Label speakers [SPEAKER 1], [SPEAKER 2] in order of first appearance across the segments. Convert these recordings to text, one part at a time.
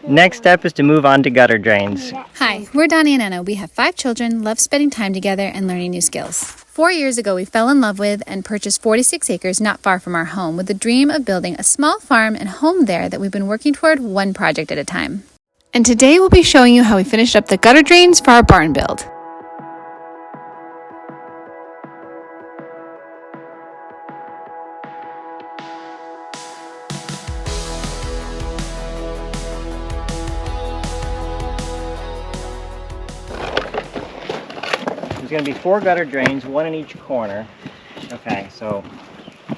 [SPEAKER 1] Next step is to move on to gutter drains.
[SPEAKER 2] Hi, we're Donny and Anna. We have 5 children, love spending time together and learning new skills. 4 years ago, we fell in love with and purchased 46 acres not far from our home with the dream of building a small farm and home there that we've been working toward one project at a time. And today we'll be showing you how we finished up the gutter drains for our barn build.
[SPEAKER 1] There's going to be 4 gutter drains, 1 in each corner. Okay, so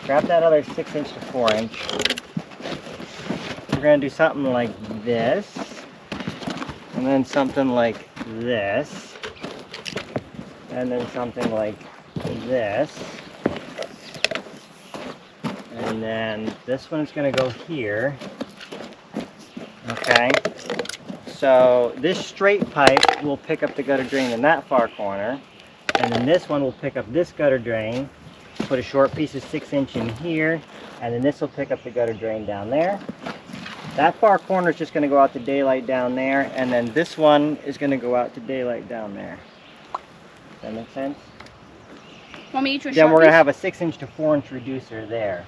[SPEAKER 1] grab that other 6-inch to 4-inch. We're going to do something like this, and then something like this, and then something like this, and then this one's going to go here. Okay, so this straight pipe will pick up the gutter drain in that far corner. And then this one will pick up this gutter drain, put a short piece of 6-inch in here, and then this will pick up the gutter drain down there. That far corner is just going to go out to daylight down there, and then this one is going to go out to daylight down there. Does that make sense?
[SPEAKER 3] Want me to do a
[SPEAKER 1] then
[SPEAKER 3] short
[SPEAKER 1] we're going to
[SPEAKER 3] piece?
[SPEAKER 1] have a 6-inch to 4-inch reducer there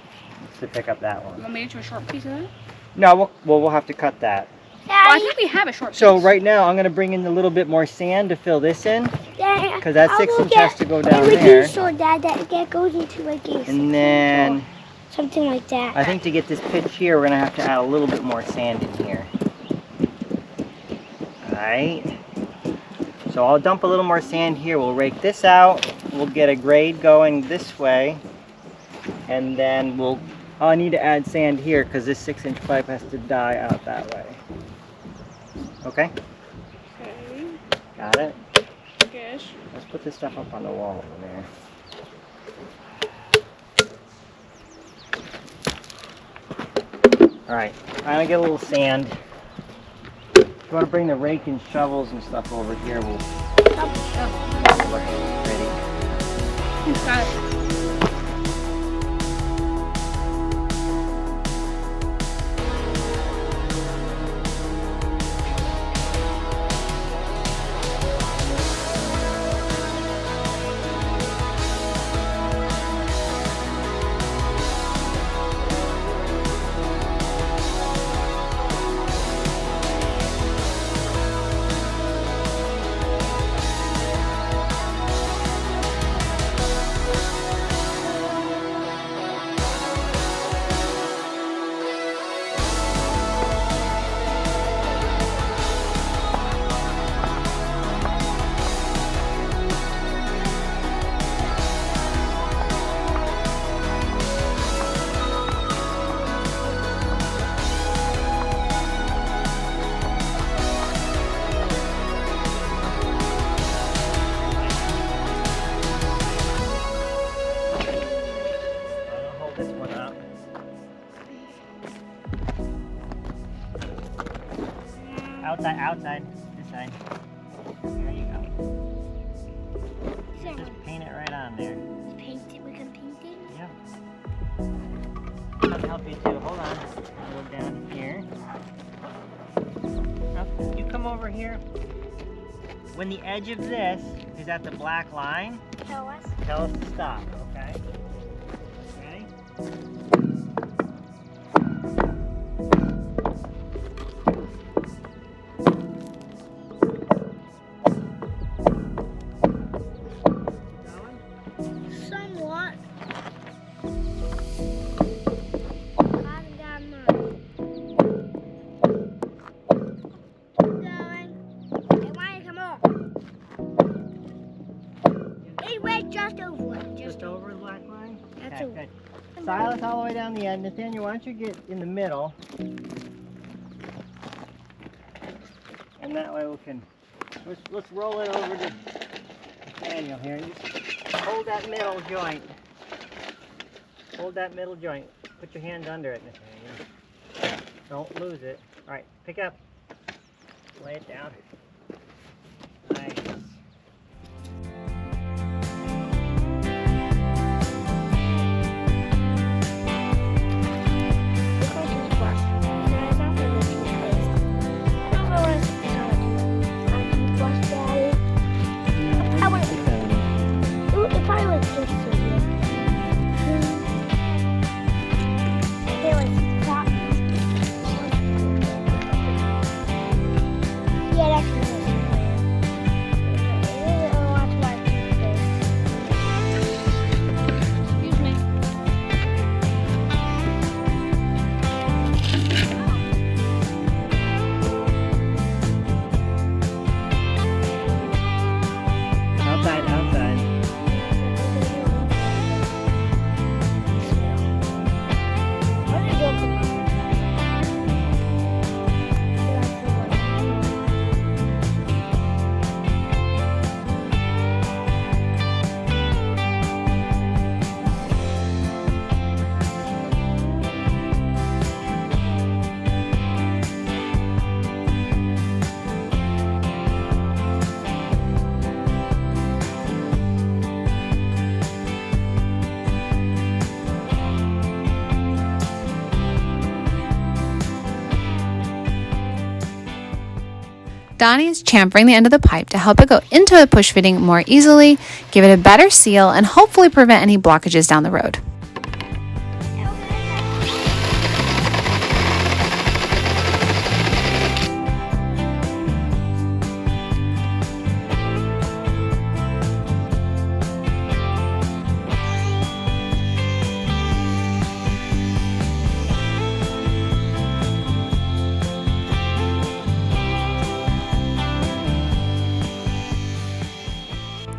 [SPEAKER 1] to pick up that one.
[SPEAKER 3] Want me to do a short piece of that?
[SPEAKER 1] No, we'll have to cut that.
[SPEAKER 3] Well, I think we have a short piece.
[SPEAKER 1] So right now I'm going to bring in a little bit more sand to fill this in, because that 6-inch has to go down there.
[SPEAKER 4] So that goes into like a
[SPEAKER 1] And then
[SPEAKER 4] something like that.
[SPEAKER 1] I think to get this pitch here, we're going to have to add a little bit more sand in here. Alright. So I'll dump a little more sand here. We'll rake this out. We'll get a grade going this way. And then I'll need to add sand here because this 6-inch pipe has to die out that way. Okay?
[SPEAKER 3] Okay.
[SPEAKER 1] Got it?
[SPEAKER 3] Yes.
[SPEAKER 1] Let's put this stuff up on the wall over there. Alright, I'm going to get a little sand. If you want to bring the rake and shovels and stuff over here, we'll look pretty.
[SPEAKER 3] Got it.
[SPEAKER 1] Outside, this side. There you go. Just paint it right on there.
[SPEAKER 4] Paint it. We can paint it.
[SPEAKER 1] Yep. I'll help you too. Hold on. I'll go down here. Now, you come over here. When the edge of this is at the black line, tell us to stop, okay? Ready?
[SPEAKER 4] Somewhat. Just over it.
[SPEAKER 1] Just over the black line?
[SPEAKER 4] That's
[SPEAKER 1] Okay, good. Silas all the way down the end. Nathaniel, why don't you get in the middle? And that way we can, let's roll it over to Nathaniel here. Just hold that middle joint. Hold that middle joint. Put your hand under it, Nathaniel. Don't lose it. All right, pick up. Lay it down. Nice.
[SPEAKER 2] Donnie is chamfering the end of the pipe to help it go into the push fitting more easily, give it a better seal, and hopefully prevent any blockages down the road.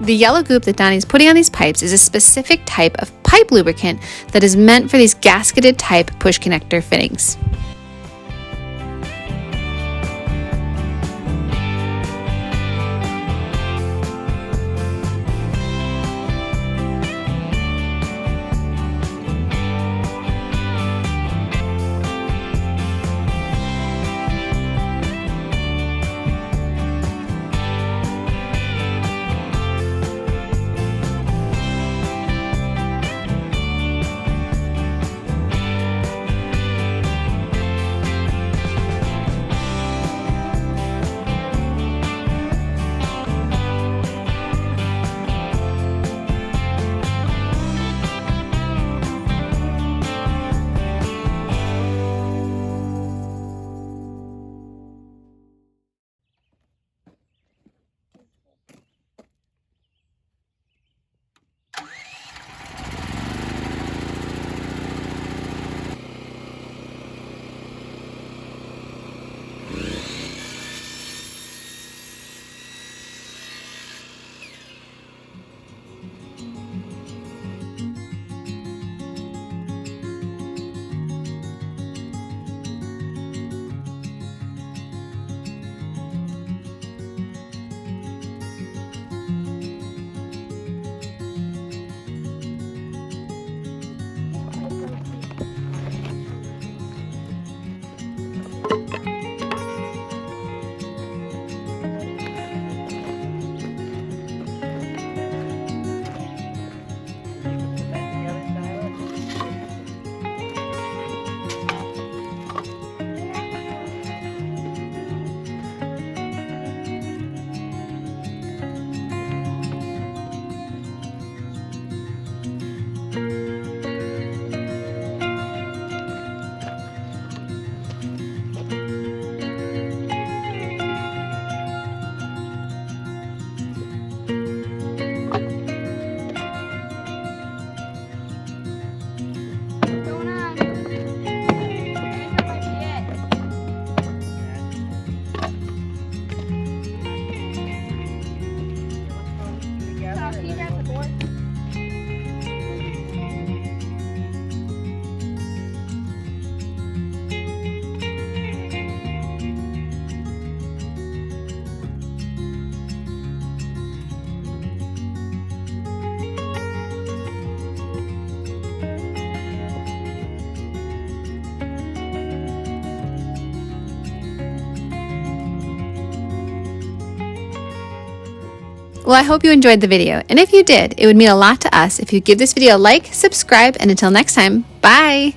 [SPEAKER 2] The yellow goop that Donnie's putting on these pipes is a specific type of pipe lubricant that is meant for these gasketed type push connector fittings. Well, I hope you enjoyed the video, and if you did, it would mean a lot to us if you give this video a like, subscribe, and until next time, bye!